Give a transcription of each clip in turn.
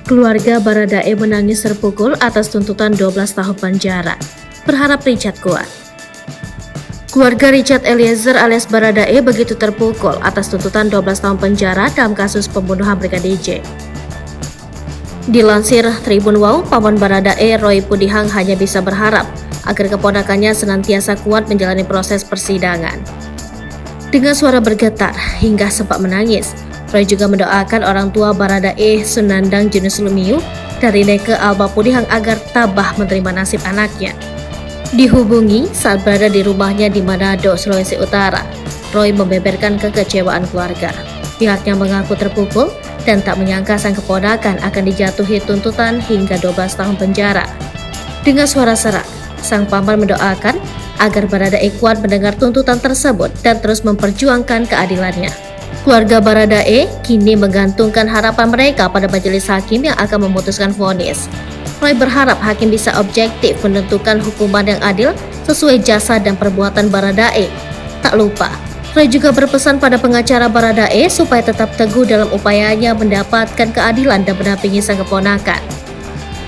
Keluarga Baradae menangis terpukul atas tuntutan 12 tahun penjara. Berharap Richard kuat. Keluarga Richard Eliezer alias Baradae begitu terpukul atas tuntutan 12 tahun penjara dalam kasus pembunuhan Brigadir J. Dilansir Tribun Wow, paman Baradae Roy Pudihang hanya bisa berharap agar keponakannya senantiasa kuat menjalani proses persidangan. Dengan suara bergetar hingga sempat menangis, Roy juga mendoakan orang tua Baradae Sunandang Junus Lumiu dari Neke Alba Pudihang agar tabah menerima nasib anaknya. Dihubungi saat berada di rumahnya di Manado, Sulawesi Utara, Roy membeberkan kekecewaan keluarga. Pihaknya mengaku terpukul dan tak menyangka sang keponakan akan dijatuhi tuntutan hingga 12 tahun penjara. Dengan suara serak, sang paman mendoakan agar Baradae kuat mendengar tuntutan tersebut dan terus memperjuangkan keadilannya. Keluarga Baradae kini menggantungkan harapan mereka pada majelis hakim yang akan memutuskan vonis. Roy berharap hakim bisa objektif menentukan hukuman yang adil sesuai jasa dan perbuatan Baradae. Tak lupa, Roy juga berpesan pada pengacara Baradae supaya tetap teguh dalam upayanya mendapatkan keadilan dan mendampingi sang keponakan.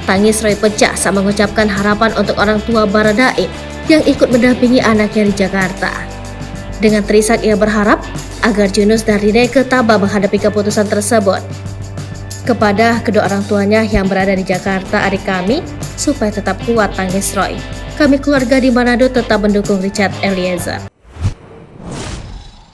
Tangis Roy pecah saat mengucapkan harapan untuk orang tua Baradae yang ikut mendampingi anaknya di Jakarta. Dengan terisak ia berharap agar Junus dari Neke tabah menghadapi keputusan tersebut. Kepada kedua orang tuanya yang berada di Jakarta, adik kami, supaya tetap kuat, tangis Roy. Kami keluarga di Manado tetap mendukung Richard Eliezer.